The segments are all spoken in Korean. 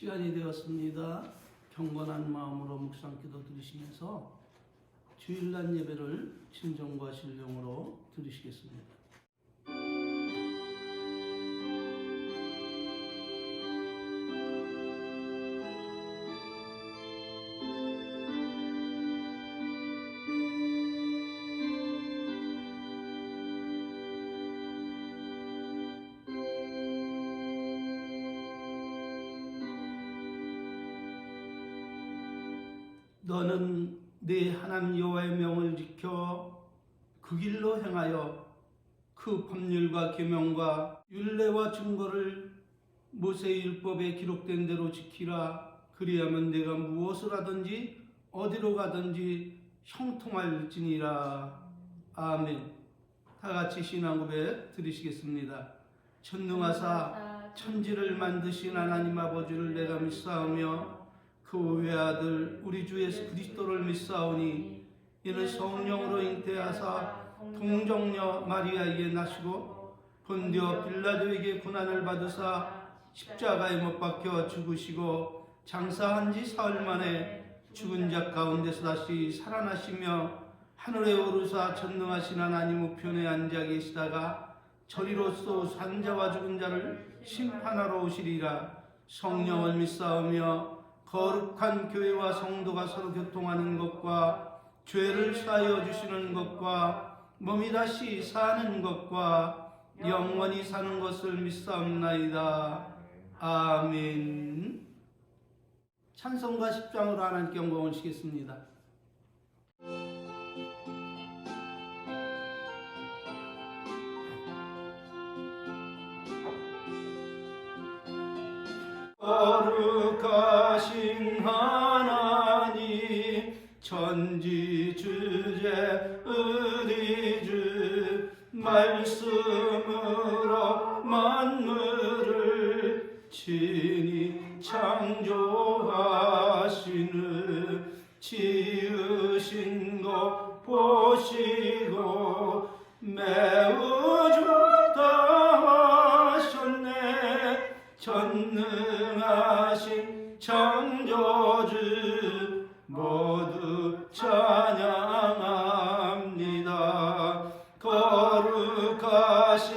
시간이 되었습니다. 경건한 마음으로 묵상 기도 드리시면서 주일날 예배를 진정과 신령으로 드리시겠습니다. 너는 네 하나님 여호와의 명을 지켜 그 길로 행하여 그 법률과 계명과 율례와 증거를 모세의 율법에 기록된 대로 지키라. 그리하면 내가 무엇을 하든지 어디로 가든지 형통할지니라. 아멘. 다 같이 신앙 고백 드리시겠습니다. 전능하사 천지를 만드신 하나님 아버지를 내가 믿사오며 그 외아들 우리 주 예수 그리스도를 믿사오니 이는 성령으로 잉태하사 동정녀 마리아에게 나시고 본디오 빌라도에게 고난을 받으사 십자가에 못 박혀 죽으시고 장사한 지 사흘 만에 죽은 자 가운데서 다시 살아나시며 하늘에 오르사 전능하신 하나님 우편에 앉아 계시다가 저리로서 산자와 죽은 자를 심판하러 오시리라. 성령을 믿사오며 거룩한 교회와 성도가 서로 교통하는 것과 죄를 사하여 주시는 것과 몸이 다시 사는 것과 영원히 사는 것을 믿사옵나이다. 아멘. 찬송가 10장으로 하나님께 영광을 드리겠습니다. 거룩하신 하나님 천지주제 우리 주 말씀으로 만물을 친히 창조하시는 지으신 것 보시고 매우 좋다 하셨네. 전능하신 창조주 모두 찬양합니다. 거룩하신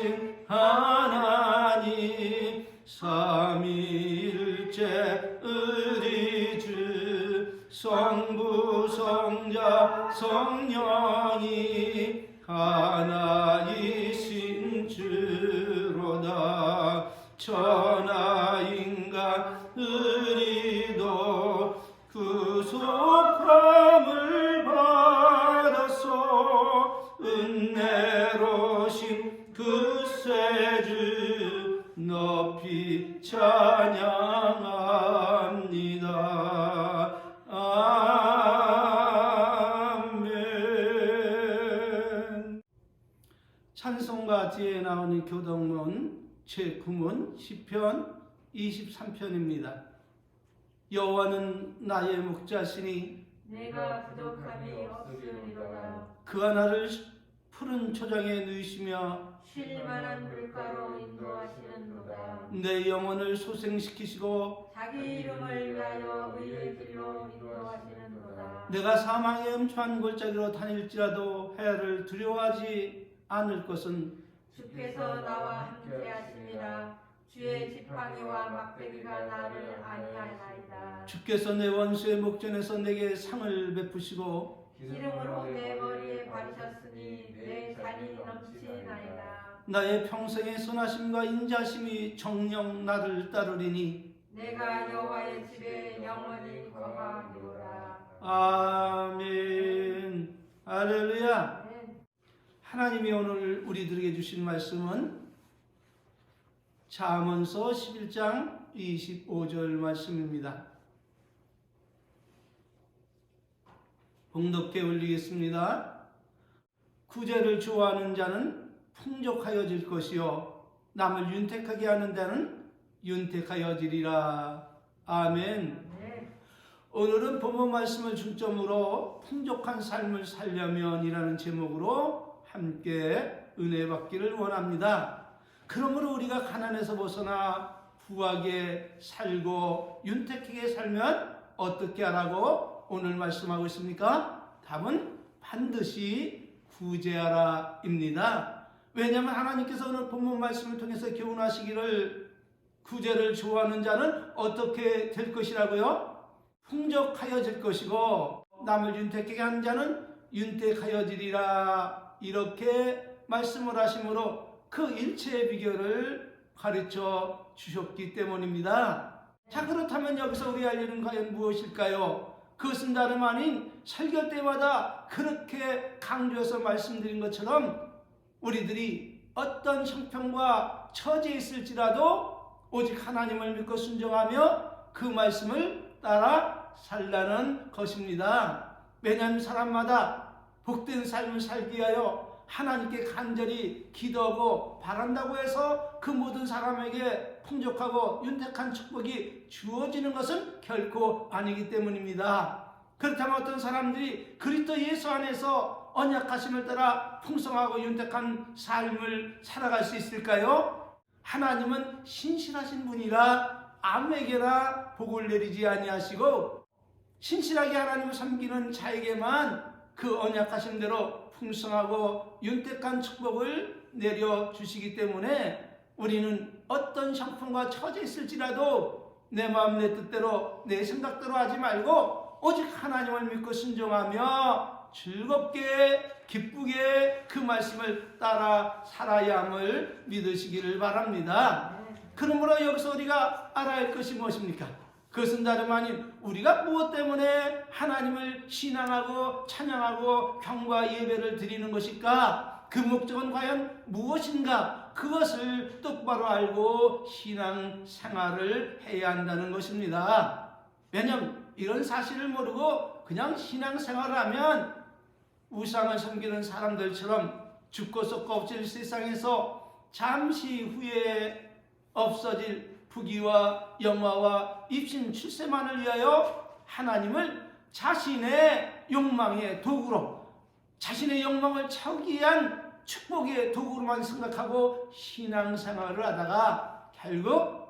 하나님 삼위일체 우리 주 성부 성자 성령이 하나이신 주로다. 천하 인간 우리도 구속함을 받았소. 은혜로신 그 세주 높이 찬양합니다. 아멘. 찬송가 뒤에 나오는 교동문 제9문 시편 23편입니다. 여호와는 나의 목자시니 내가 부족함이 없으리로다. 그가 나를 푸른 초장에 누이시며 쉴만한 물가로 인도하시는도다. 내 영혼을 소생시키시고 자기 이름을 위하여 의의 길로 인도하시는도다. 내가 사망의 음초한 골짜기로 다닐지라도 해를 두려워하지 않을 것은 주께서 나와 함께 하심이라. 주의 지팡이와 막대기가 나를 안위하나이다. 주께서 내 원수의 목전에서 내게 상을 베푸시고 기름으로 내 머리에 바르셨으니 내 잔이 넘치나이다. 나의 평생의 선하심과 인자심이 정녕 나를 따르리니 내가 여호와의 집에 영원히 거하리로다. 아멘. 할렐루야. 아멘. 하나님이 오늘 우리들에게 주신 말씀은 잠언서 11장 25절 말씀입니다. 봉독해 올리겠습니다. 구제를 좋아하는 자는 풍족하여질 것이요 남을 윤택하게 하는 자는 윤택하여지리라. 아멘. 오늘은 본문 말씀을 중점으로 풍족한 삶을 살려면 이라는 제목으로 함께 은혜 받기를 원합니다. 그러므로 우리가 가난에서 벗어나 후하게 살고 윤택하게 살면 어떻게 하라고 오늘 말씀하고 있습니까? 답은 반드시 구제하라 입니다. 왜냐하면 하나님께서 오늘 본문 말씀을 통해서 교훈하시기를 구제를 좋아하는 자는 어떻게 될 것이라고요? 풍족하여질 것이고 남을 윤택하게 하는 자는 윤택하여지리라 이렇게 말씀을 하심으로 그 일체의 비결을 가르쳐 주셨기 때문입니다. 자, 그렇다면 여기서 우리 할 일은 과연 무엇일까요? 그것은 다름 아닌 설교 때마다 그렇게 강조해서 말씀드린 것처럼 우리들이 어떤 형편과 처지에 있을지라도 오직 하나님을 믿고 순종하며 그 말씀을 따라 살라는 것입니다. 왜냐하면 사람마다 복된 삶을 살기 위하여 하나님께 간절히 기도하고 바란다고 해서 그 모든 사람에게 풍족하고 윤택한 축복이 주어지는 것은 결코 아니기 때문입니다. 그렇다면 어떤 사람들이 그리스도 예수 안에서 언약하심을 따라 풍성하고 윤택한 삶을 살아갈 수 있을까요? 하나님은 신실하신 분이라 아무에게나 복을 내리지 아니하시고 신실하게 하나님을 섬기는 자에게만 그 언약하신 대로 풍성하고 윤택한 축복을 내려주시기 때문에 우리는 어떤 형편과 처지에 있을지라도 내 마음 내 뜻대로 내 생각대로 하지 말고 오직 하나님을 믿고 순종하며 즐겁게 기쁘게 그 말씀을 따라 살아야 함을 믿으시기를 바랍니다. 그러므로 여기서 우리가 알아야 할 것이 무엇입니까? 그것은 다름 아닌 우리가 무엇 때문에 하나님을 신앙하고 찬양하고 경과 예배를 드리는 것일까? 그 목적은 과연 무엇인가? 그것을 똑바로 알고 신앙 생활을 해야 한다는 것입니다. 왜냐하면 이런 사실을 모르고 그냥 신앙 생활을 하면 우상을 섬기는 사람들처럼 죽고 썩고 없어질 세상에서 잠시 후에 없어질 부귀와 영화와 입신 출세만을 위하여 하나님을 자신의 욕망의 도구로 자신의 욕망을 채우기 위한 축복의 도구로만 생각하고 신앙생활을 하다가 결국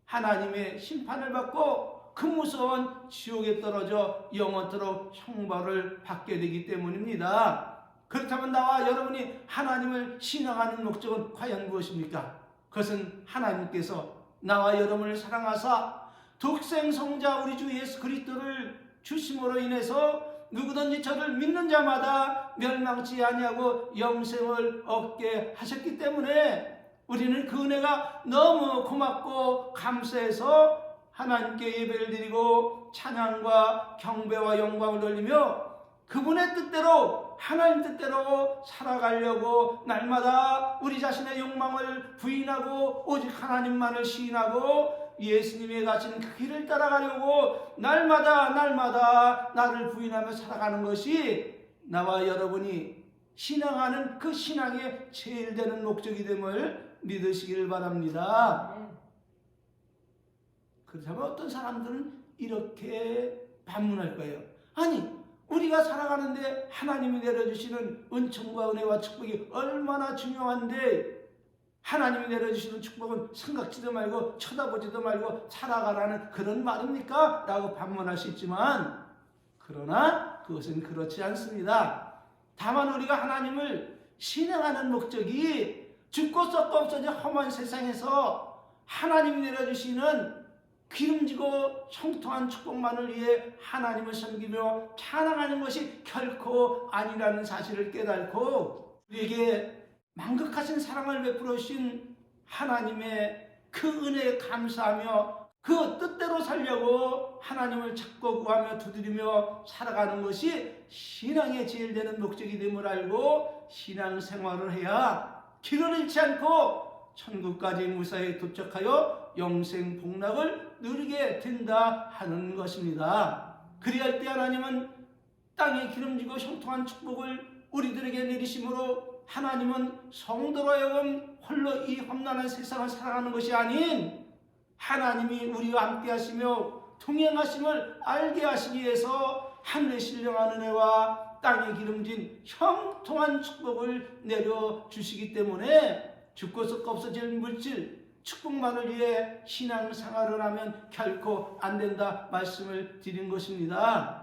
하나님의 심판을 받고 그 무서운 지옥에 떨어져 영원토록 형벌을 받게 되기 때문입니다. 그렇다면 나와 여러분이 하나님을 신앙하는 목적은 과연 무엇입니까? 그것은 하나님께서 나와 여러분을 사랑하사 독생성자 우리 주 예수 그리스도를 주심으로 인해서 누구든지 저를 믿는 자마다 멸망치 아니하고 영생을 얻게 하셨기 때문에 우리는 그 은혜가 너무 고맙고 감사해서 하나님께 예배를 드리고 찬양과 경배와 영광을 돌리며 그분의 뜻대로 하나님 뜻대로 살아가려고 날마다 우리 자신의 욕망을 부인하고 오직 하나님만을 시인하고 예수님이 가신 그 길을 따라가려고 날마다 나를 부인하며 살아가는 것이 나와 여러분이 신앙하는 그 신앙의 제일 되는 목적이 됨을 믿으시길 바랍니다. 그렇다면 어떤 사람들은 이렇게 반문할 거예요. 아니, 우리가 살아가는데 하나님이 내려주시는 은총과 은혜와 축복이 얼마나 중요한데 하나님이 내려주시는 축복은 생각지도 말고 쳐다보지도 말고 살아가라는 그런 말입니까? 라고 반문할 수 있지만 그러나 그것은 그렇지 않습니다. 다만 우리가 하나님을 신앙하는 목적이 죽고 썩고 없어진 험한 세상에서 하나님이 내려주시는 기름지고 형통한 축복만을 위해 하나님을 섬기며 찬양하는 것이 결코 아니라는 사실을 깨닫고 우리에게 만극하신 사랑을 베풀어 주신 하나님의 그 은혜에 감사하며 그 뜻대로 살려고 하나님을 찾고 구하며 두드리며 살아가는 것이 신앙의 제일 되는 목적이 됨을 알고 신앙생활을 해야 길을 잃지 않고 천국까지 무사히 도착하여 영생 복락을 누리게 된다 하는 것입니다. 그리할 때 하나님은 땅에 기름지고 형통한 축복을 우리들에게 내리심으로 하나님은 성도로 하여금 홀로 이 험난한 세상을 살아가는 것이 아닌 하나님이 우리와 함께 하시며 동행하심을 알게 하시기 위해서 하늘의 신령한 은혜와 땅에 기름진 형통한 축복을 내려주시기 때문에 죽고 썩고 없어질 물질, 축복만을 위해 신앙생활을 하면 결코 안 된다 말씀을 드린 것입니다.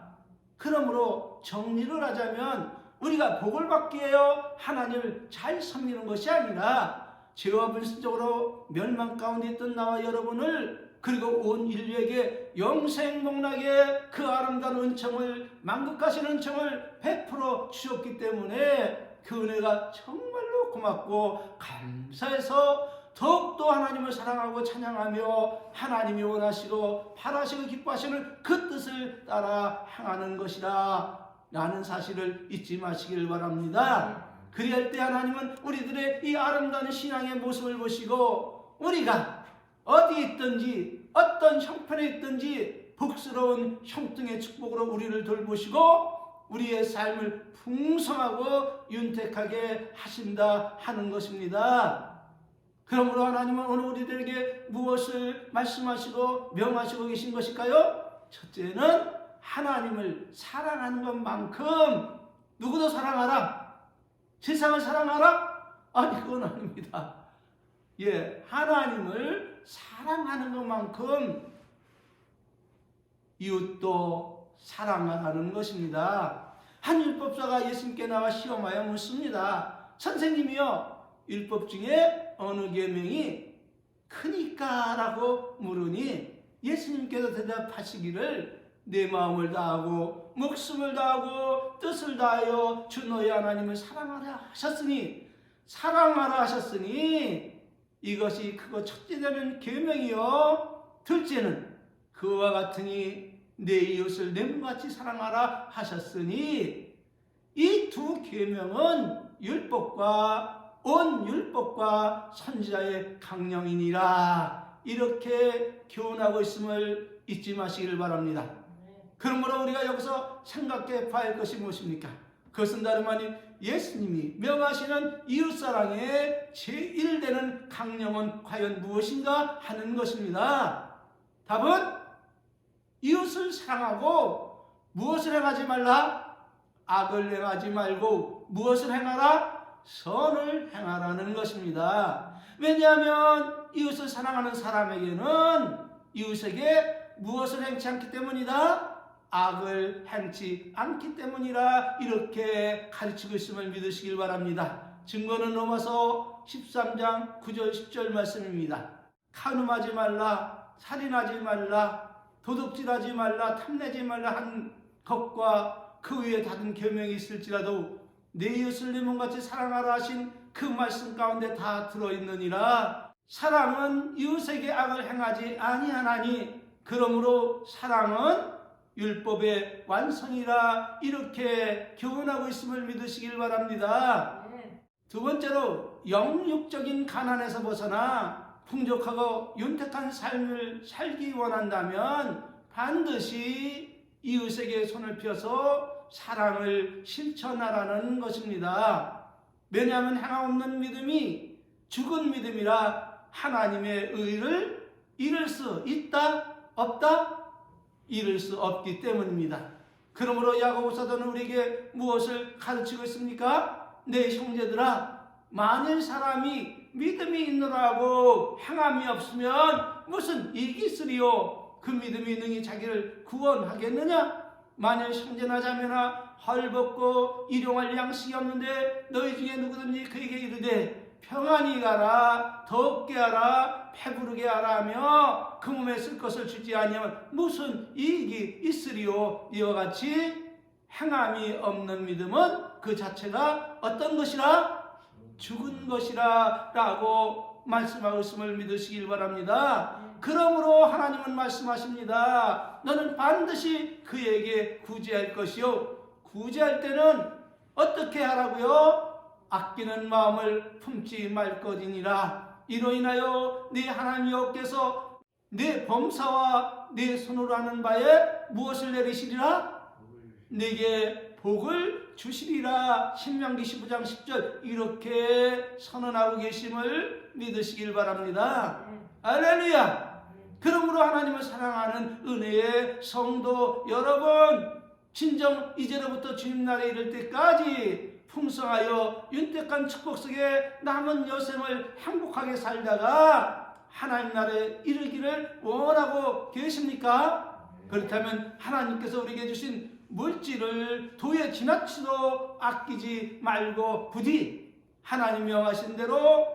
그러므로 정리를 하자면 우리가 복을 받기 위하여 하나님을 잘 섬기는 것이 아니라 죄와 불순적으로 멸망 가운데 있던 나와 여러분을 그리고 온 인류에게 영생복락의 그 아름다운 은총을 만극하신 은총을 베풀어 주셨기 때문에 그 은혜가 정말로 고맙고 감사해서 더욱더 하나님을 사랑하고 찬양하며 하나님이 원하시고 바라시고 기뻐하시는 그 뜻을 따라 행하는 것이라 라는 사실을 잊지 마시길 바랍니다. 그리할 때 하나님은 우리들의 이 아름다운 신앙의 모습을 보시고 우리가 어디 있든지 어떤 형편에 있든지 복스러운 형통의 축복으로 우리를 돌보시고 우리의 삶을 풍성하고 윤택하게 하신다 하는 것입니다. 그러므로 하나님은 오늘 우리들에게 무엇을 말씀하시고 명하시고 계신 것일까요? 첫째는 하나님을 사랑하는 것만큼 누구도 사랑하라? 세상을 사랑하라? 아니 그건 아닙니다. 하나님을 사랑하는 것만큼 이웃도 사랑하라는 것입니다. 한 율법사가 예수님께 나와 시험하여 묻습니다. 선생님이요, 율법 중에 어느 계명이 크니까? 라고 물으니 예수님께서 대답하시기를 내 마음을 다하고 목숨을 다하고 뜻을 다하여 주 너희 하나님을 사랑하라 하셨으니 이것이 크고 첫째 되는 계명이요 둘째는 그와 같으니 내 이웃을 내 몸같이 사랑하라 하셨으니 이 두 계명은 온 율법과 선지자의 강령이니라 이렇게 교훈하고 있음을 잊지 마시기를 바랍니다. 그러므로 우리가 여기서 생각해 봐야 할 것이 무엇입니까? 그것은 다름 아닌 예수님이 명하시는 이웃사랑의 제1되는 강령은 과연 무엇인가 하는 것입니다. 답은 이웃을 사랑하고 무엇을 행하지 말라? 악을 행하지 말고 무엇을 행하라? 선을 행하라는 것입니다. 왜냐하면 이웃을 사랑하는 사람에게는 이웃에게 무엇을 행치 않기 때문이다? 악을 행치 않기 때문이라 이렇게 가르치고 있음을 믿으시길 바랍니다. 증거는 로마서 13장 9절 10절 말씀입니다. 간음하지 말라, 살인하지 말라, 도둑질하지 말라, 탐내지 말라 한 것과 그 위에 다른 계명이 있을지라도 내 이웃을 내 몸같이 사랑하라 하신 그 말씀 가운데 다 들어있느니라. 사랑은 이웃에게 악을 행하지 아니하나니 그러므로 사랑은 율법의 완성이라 이렇게 교훈하고 있음을 믿으시길 바랍니다. 두 번째로 영육적인 가난에서 벗어나 풍족하고 윤택한 삶을 살기 원한다면 반드시 이웃에게 손을 펴서 사랑을 실천하라는 것입니다. 왜냐하면 행함 없는 믿음이 죽은 믿음이라 하나님의 의를 이룰 수 있다? 없다? 이룰 수 없기 때문입니다. 그러므로 야고보 사도는 우리에게 무엇을 가르치고 있습니까? 내 형제들아, 만일 사람이 믿음이 있노라고 행함이 없으면 무슨 이익이 있으리요? 그 믿음이 능히 자기를 구원하겠느냐? 만일 형제나 자매나 헐벗고 일용할 양식이 없는데 너희 중에 누구든지 그에게 이르되 평안히 가라, 덥게 하라, 배부르게 하라 하며 그 몸에 쓸 것을 주지 아니하면 무슨 이익이 있으리요? 이와 같이 행함이 없는 믿음은 그 자체가 어떤 것이라? 죽은 것이라 라고 말씀하고 있음을 믿으시길 바랍니다. 그러므로 하나님은 말씀하십니다. 너는 반드시 그에게 구제할 것이요. 구제할 때는 어떻게 하라고요? 아끼는 마음을 품지 말 것이니라. 이로 인하여 네 하나님 여호와께서 네 범사와 네 손으로 하는 바에 무엇을 내리시리라? 네게 복을 주시리라. 신명기 15장 10절 이렇게 선언하고 계심을 믿으시길 바랍니다. 할렐루야. 그러므로 하나님을 사랑하는 은혜의 성도 여러분, 진정 이제로부터 주님 날에 이를 때까지 풍성하여 윤택한 축복 속에 남은 여생을 행복하게 살다가 하나님 나라에 이르기를 원하고 계십니까? 그렇다면 하나님께서 우리에게 주신 물질을 도에 지나치도 아끼지 말고 부디 하나님 명하신 대로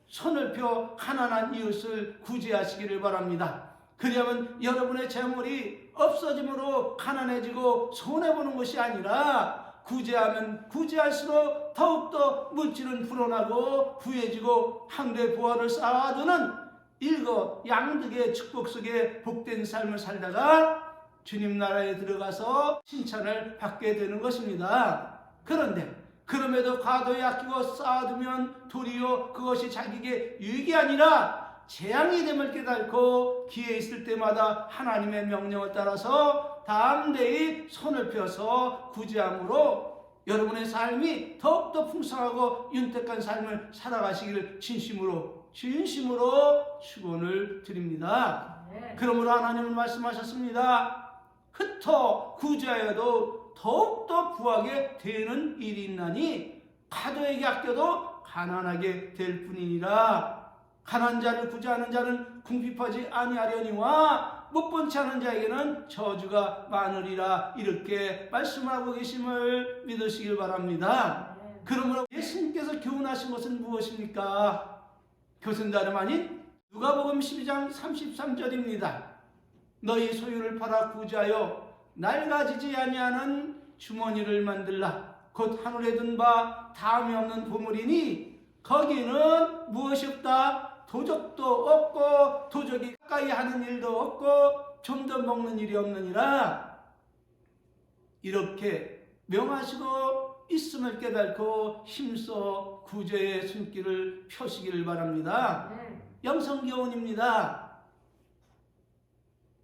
손을 펴 가난한 이웃을 구제하시기를 바랍니다. 그리하면 여러분의 재물이 없어짐으로 가난해지고 손해보는 것이 아니라 구제하면 구제할수록 더욱더 물질은 불어나고 부해지고 항대 보화를 쌓아두는 일거양득의 축복 속에 복된 삶을 살다가 주님 나라에 들어가서 칭찬을 받게 되는 것입니다. 그런데 그럼에도 과도히 아끼고 쌓아두면 도리어 그것이 자기에게 유익이 아니라 재앙이 됨을 깨닫고 기회 있을 때마다 하나님의 명령을 따라서 담대히 손을 펴서 구제함으로 여러분의 삶이 더욱더 풍성하고 윤택한 삶을 살아가시기를 진심으로 축원을 드립니다. 그러므로 하나님은 말씀하셨습니다. 흩어 구제하여도 더욱더 부하게 되는 일이 있나니 과도에게 아껴도 가난하게 될 뿐이니라. 가난한 자를 구제하는 자는 궁핍하지 아니하려니와 못본치 않은 자에게는 저주가 많으리라. 이렇게 말씀하고 계심을 믿으시길 바랍니다. 그러므로 예수님께서 교훈하신 것은 무엇입니까? 그것은 다름 아닌 누가복음 12장 33절입니다. 너희 소유를 팔아 구제하여 낡아지지 아니하는 주머니를 만들라. 곧 하늘에 든 바 다음이 없는 보물이니 거기는 무엇이 없다. 도적도 없고 도적이 가까이 하는 일도 없고 좀더 먹는 일이 없느니라. 이렇게 명하시고 있음을 깨닫고 힘써 구제의 손길을 펴시기를 바랍니다. 영성교훈입니다.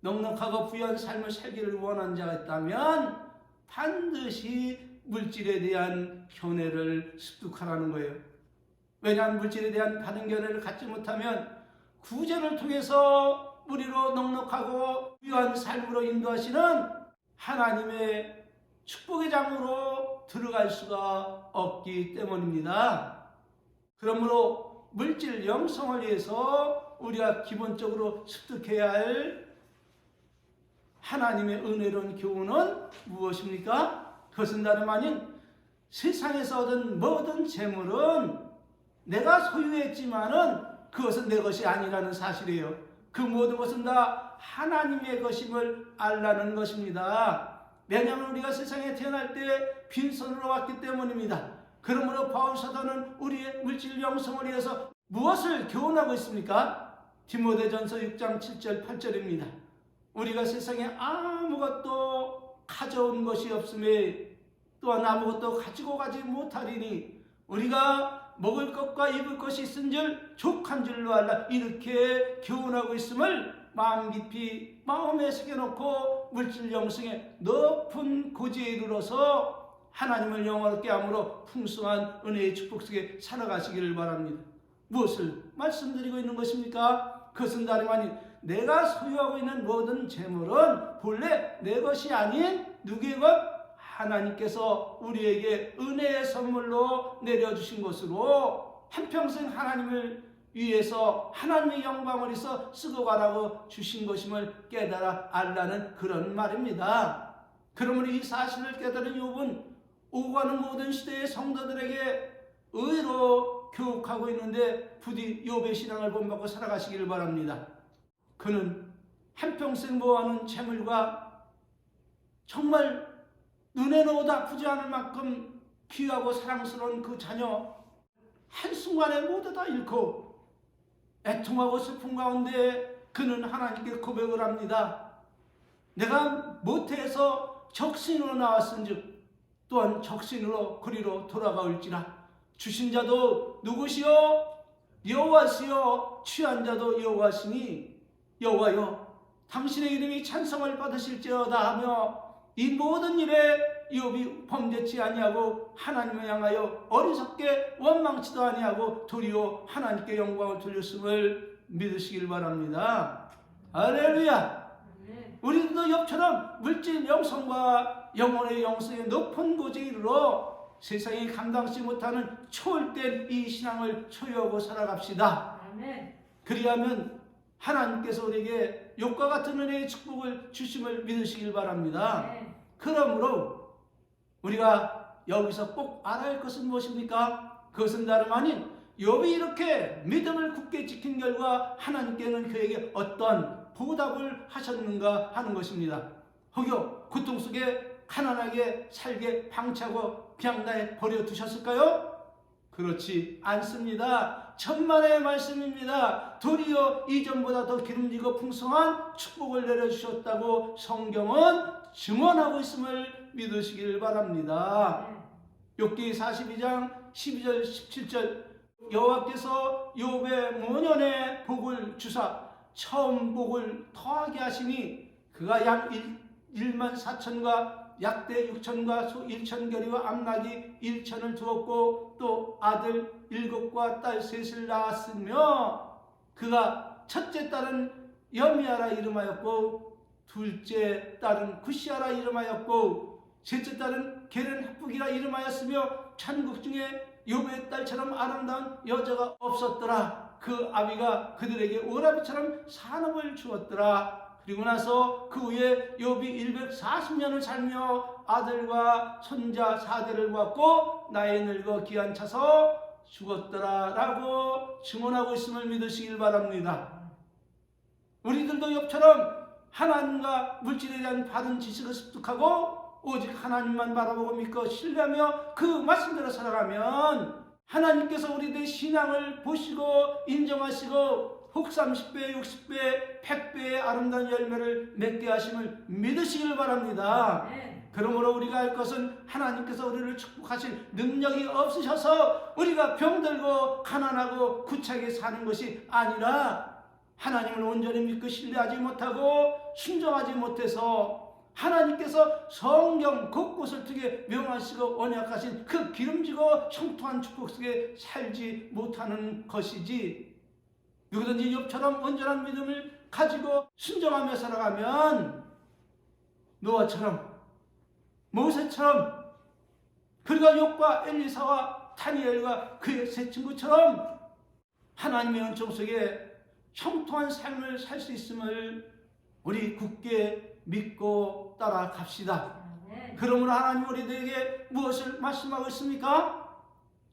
넉넉하고 부유한 삶을 살기를 원하는 자가 있다면 반드시 물질에 대한 견해를 습득하라는 거예요. 왜냐하면 물질에 대한 바른 견해를 갖지 못하면 구제를 통해서 우리로 넉넉하고 부유한 삶으로 인도하시는 하나님의 축복의 장으로 들어갈 수가 없기 때문입니다. 그러므로 물질 영성을 위해서 우리가 기본적으로 습득해야 할 하나님의 은혜로운 교훈은 무엇입니까? 그것은 다름 아닌 세상에서 얻은 모든 재물은 내가 소유했지만은 그것은 내 것이 아니라는 사실이에요. 그 모든 것은 다 하나님의 것임을 알라는 것입니다. 왜냐하면 우리가 세상에 태어날 때 빈손으로 왔기 때문입니다. 그러므로 바울 사도는 우리의 물질 영성을 위해서 무엇을 교훈하고 있습니까? 디모데전서 6장 7절 8절입니다. 우리가 세상에 아무것도 가져온 것이 없음에 또한 아무것도 가지고 가지 못하리니 우리가 먹을 것과 입을 것이 있은 줄 족한 줄로 알라. 이렇게 교훈하고 있음을 마음 깊이 마음에 새겨놓고 물질 영성의 높은 고지에 이르러서 하나님을 영화롭게 함으로 풍성한 은혜의 축복 속에 살아가시기를 바랍니다. 무엇을 말씀드리고 있는 것입니까? 그것은 다름 아닌 내가 소유하고 있는 모든 재물은 본래 내 것이 아닌 누구의 것? 하나님께서 우리에게 은혜의 선물로 내려주신 것으로 한평생 하나님을 위해서 하나님의 영광을 위해서 쓰고 가라고 주신 것임을 깨달아 알라는 그런 말입니다. 그러므로 이 사실을 깨달은 욥은 오고 가는 모든 시대의 성도들에게 의로 교육하고 있는데 부디 욥의 신앙을 본받고 살아가시기를 바랍니다. 그는 한평생 모아놓은 재물과 정말 눈에 넣어도 아프지 않을 만큼 귀하고 사랑스러운 그 자녀 한순간에 모두 다 잃고 애통하고 슬픔 가운데 그는 하나님께 고백을 합니다. 내가 모태에서 적신으로 나왔은즉 또한 적신으로 그리로 돌아가올지라. 주신 자도 누구시오? 여호와시오. 취한 자도 여호와시니 여호와여 당신의 이름이 찬송을 받으실지어다 하며 이 모든 일에 욥이 범죄치 아니하고 하나님을 향하여 어리석게 원망치도 아니하고 도리어 하나님께 영광을 돌렸음을 믿으시길 바랍니다. 할렐루야. 우리도 욥처럼 물질 영성과 영혼의 영성의 높은 고지에 이르러 세상이 감당치 못하는 초월된 이 신앙을 소유하고 살아갑시다. 그리하면 하나님께서 우리에게 욕과 같은 은혜의 축복을 주심을 믿으시길 바랍니다. 네. 그러므로 우리가 여기서 꼭 알아야 할 것은 무엇입니까? 그것은 다름 아닌 욥이 이렇게 믿음을 굳게 지킨 결과 하나님께는 그에게 어떤 보답을 하셨는가 하는 것입니다. 혹여 고통 속에 가난하게 살게 방치하고 그냥 날 버려두셨을까요? 그렇지 않습니다. 천만의 말씀입니다. 도리어 이전보다 더 기름지고 풍성한 축복을 내려주셨다고 성경은 증언하고 있음을 믿으시길 바랍니다. 욥기 42장 12절 17절 여호와께서 욥의 모년에 복을 주사 처음 복을 더하게 하시니 그가 양 1만 4천과 약대 6천과 소 1천결이와 암낙이 1천을 두었고 또 아들 7과 딸 3을 낳았으며 그가 첫째 딸은 여미아라 이름하였고 둘째 딸은 구시아라 이름하였고 셋째 딸은 게른 핫북이라 이름하였으며 천국 중에 욥의 딸처럼 아름다운 여자가 없었더라. 그 아비가 그들에게 오라비처럼 산업을 주었더라. 그리고 나서 그 후에 욥이 140년을 살며 아들과 손자 4대를 보았고 나이 늙어 기한 차서 죽었더라 라고 증언하고 있음을 믿으시길 바랍니다. 우리들도 욥처럼 하나님과 물질에 대한 바른 지식을 습득하고 오직 하나님만 바라보고 믿고 신뢰하며 그 말씀대로 살아가면 하나님께서 우리들의 신앙을 보시고 인정하시고 혹 30배, 60배, 100배의 아름다운 열매를 맺게 하심을 믿으시길 바랍니다. 그러므로 우리가 할 것은 하나님께서 우리를 축복하실 능력이 없으셔서 우리가 병들고 가난하고 구차하게 사는 것이 아니라 하나님을 온전히 믿고 신뢰하지 못하고 순종하지 못해서 하나님께서 성경 곳곳을 통해 명하시고 언약하신 그 기름지고 형통한 축복 속에 살지 못하는 것이지, 누구든지 욥처럼 온전한 믿음을 가지고 순종하며 살아가면 노아처럼 모세처럼 그리고 욥과 엘리사와 다니엘과 그의 세 친구처럼 하나님의 은총 속에 형통한 삶을 살 수 있음을 우리 굳게 믿고 따라갑시다. 그러므로 하나님 우리들에게 무엇을 말씀하고 있습니까?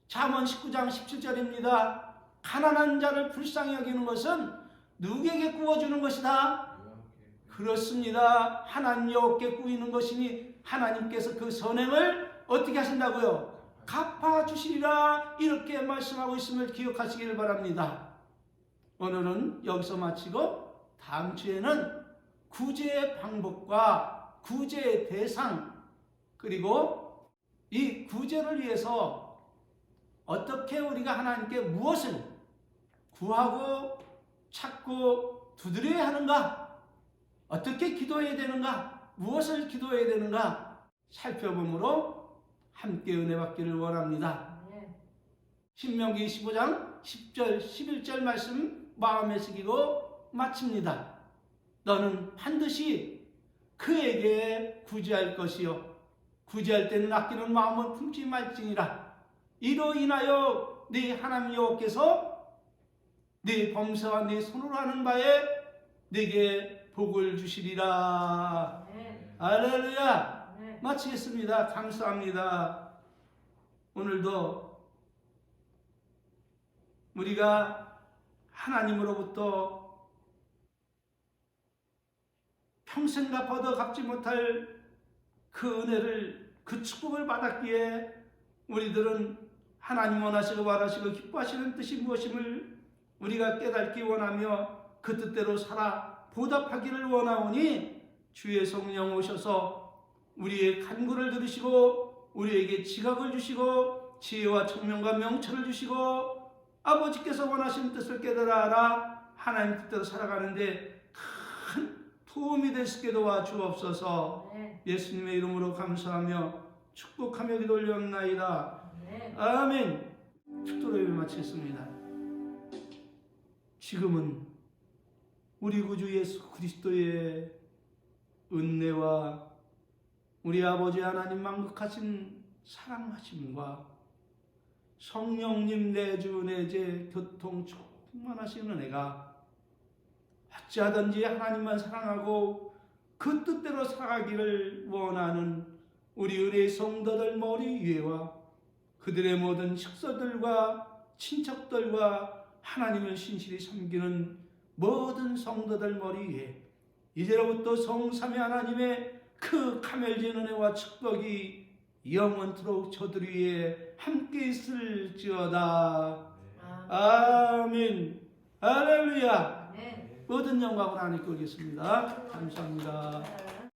잠언 19장 17절입니다. 가난한 자를 불쌍히 여기는 것은 누구에게 구워주는 것이다? 그렇습니다. 하나님 여호와께 구이는 것이니 하나님께서 그 선행을 어떻게 하신다고요? 갚아주시리라 이렇게 말씀하고 있음을 기억하시길 바랍니다. 오늘은 여기서 마치고 다음 주에는 구제의 방법과 구제의 대상 그리고 이 구제를 위해서 어떻게 우리가 하나님께 무엇을 구하고 찾고 두드려야 하는가, 어떻게 기도해야 되는가, 무엇을 기도해야 되는가 살펴보므로 함께 은혜 받기를 원합니다. 신명기 25장 10절 11절 말씀 마음에 새기고 마칩니다. 너는 반드시 그에게 구제할 것이요 구제할 때는 아끼는 마음을 품지 말지니라. 이로 인하여 네 하나님 여호와께서 네 범사와 네 손으로 하는 바에 네게 복을 주시리라. 할렐루야. 마치겠습니다. 감사합니다. 오늘도 우리가 하나님으로부터 평생 갚아도 갚지 못할 그 은혜를, 그 축복을 받았기에 우리들은 하나님 원하시고 바라시고 기뻐하시는 뜻이 무엇임을 우리가 깨닫기 원하며 그 뜻대로 살아 보답하기를 원하오니 주의 성령 오셔서 우리의 간구를 들으시고 우리에게 지각을 주시고 지혜와 청명과 명철을 주시고 아버지께서 원하시는 뜻을 깨달아 알아 하나님 뜻대로 살아가는데 큰 도움이 될 수 있게 도와주옵소서. 예수님의 이름으로 감사하며 축복하며 기도 올렸나이다. 아멘. 축도로 예배 마치겠습니다. 지금은 우리 구주 예수 그리스도의 은혜와 우리 아버지 하나님 만극하신 사랑하심과 성령님 내주 내재 교통 충만하신 은혜가 어찌하든지 하나님만 사랑하고 그 뜻대로 살아가기를 원하는 우리 은혜의 성도들 머리 위에와 그들의 모든 식서들과 친척들과 하나님을 신실히 섬기는 모든 성도들 머리 위에 이제로부터 성삼위 하나님의 그 가멸진 은혜와 축복이 영원토록 저들 위에 함께 있을지어다. 아멘. 할렐루야. 아멘. 모든 영광을 하나님께 올리겠습니다. 감사합니다.